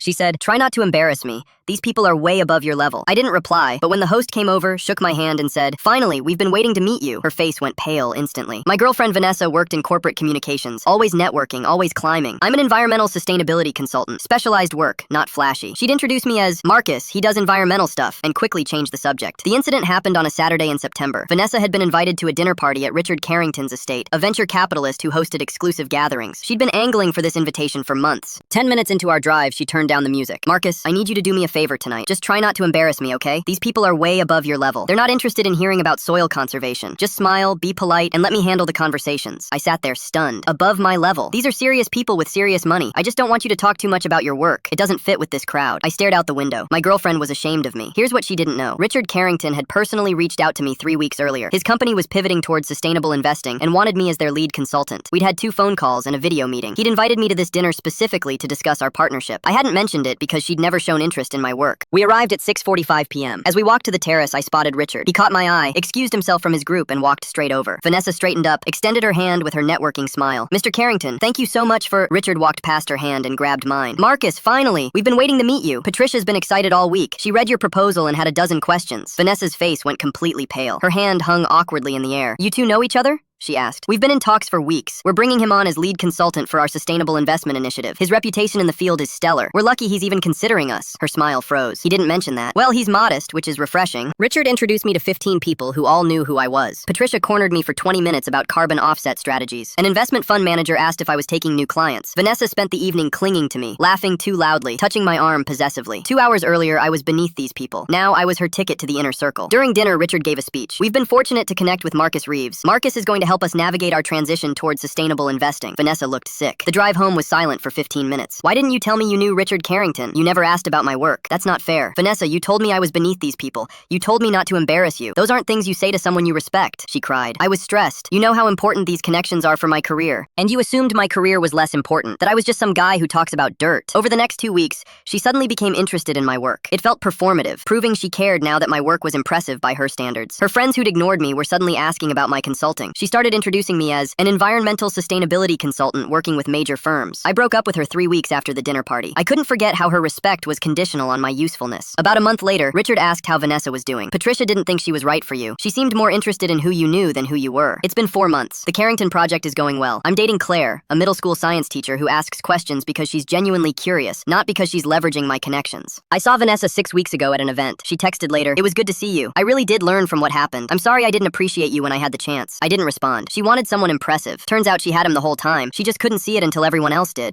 She said, "Try not to embarrass me. These people are way above your level." I didn't reply, but when the host came over, shook my hand and said, "Finally, we've been waiting to meet you." Her face went pale instantly. My girlfriend Vanessa worked in corporate communications, always networking, always climbing. I'm an environmental sustainability consultant, specialized work, not flashy. She'd introduce me as Marcus, he does environmental stuff, and quickly changed the subject. The incident happened on a Saturday in September. Vanessa had been invited to a dinner party at Richard Carrington's estate, a venture capitalist who hosted exclusive gatherings. She'd been angling for this invitation for months. 10 minutes into our drive, she turned down the music. "Marcus, I need you to do me a favor tonight. Just try not to embarrass me, okay? These people are way above your level. They're not interested in hearing about soil conservation. Just smile, be polite, and let me handle the conversations." I sat there stunned. Above my level. These are serious people with serious money. I just don't want you to talk too much about your work. It doesn't fit with this crowd. I stared out the window. My girlfriend was ashamed of me. Here's what she didn't know. Richard Carrington had personally reached out to me 3 weeks earlier. His company was pivoting towards sustainable investing and wanted me as their lead consultant. We'd had 2 phone calls and a video meeting. He'd invited me to this dinner specifically to discuss our partnership. I hadn't mentioned it because she'd never shown interest in my work. We arrived at 6:45 p.m. As we walked to the terrace, I spotted Richard. He caught my eye, excused himself from his group, and walked straight over. Vanessa straightened up, extended her hand with her networking smile. "Mr. Carrington, thank you so much for..." Richard walked past her hand and grabbed mine. "Marcus, finally! We've been waiting to meet you. Patricia's been excited all week. She read your proposal and had a dozen questions." Vanessa's face went completely pale. Her hand hung awkwardly in the air. "You two know each other?" she asked. "We've been in talks for weeks. We're bringing him on as lead consultant for our sustainable investment initiative. His reputation in the field is stellar. We're lucky he's even considering us." Her smile froze. "He didn't mention that." "Well, he's modest, which is refreshing." Richard introduced me to 15 people who all knew who I was. Patricia cornered me for 20 minutes about carbon offset strategies. An investment fund manager asked if I was taking new clients. Vanessa spent the evening clinging to me, laughing too loudly, touching my arm possessively. 2 hours earlier, I was beneath these people. Now, I was her ticket to the inner circle. During dinner, Richard gave a speech. "We've been fortunate to connect with Marcus Reeves. Marcus is going to help us navigate our transition towards sustainable investing." Vanessa looked sick. The drive home was silent for 15 minutes. "Why didn't you tell me you knew Richard Carrington? You never asked about my work. That's not fair." "Vanessa, you told me I was beneath these people. You told me not to embarrass you. Those aren't things you say to someone you respect," she cried. "I was stressed. You know how important these connections are for my career. And you assumed my career was less important, that I was just some guy who talks about dirt." Over the next 2 weeks, she suddenly became interested in my work. It felt performative, proving she cared now that my work was impressive by her standards. Her friends who'd ignored me were suddenly asking about my consulting. She started introducing me as an environmental sustainability consultant working with major firms. I broke up with her 3 weeks after the dinner party. I couldn't forget how her respect was conditional on my usefulness. About a month later, Richard asked how Vanessa was doing. "Patricia didn't think she was right for you. She seemed more interested in who you knew than who you were." "It's been 4 months. The Carrington project is going well. I'm dating Claire, a middle school science teacher who asks questions because she's genuinely curious, not because she's leveraging my connections. I saw Vanessa 6 weeks ago at an event." She texted later, "It was good to see you. I really did learn from what happened. I'm sorry I didn't appreciate you when I had the chance." I didn't respond. She wanted someone impressive. Turns out she had him the whole time. She just couldn't see it until everyone else did.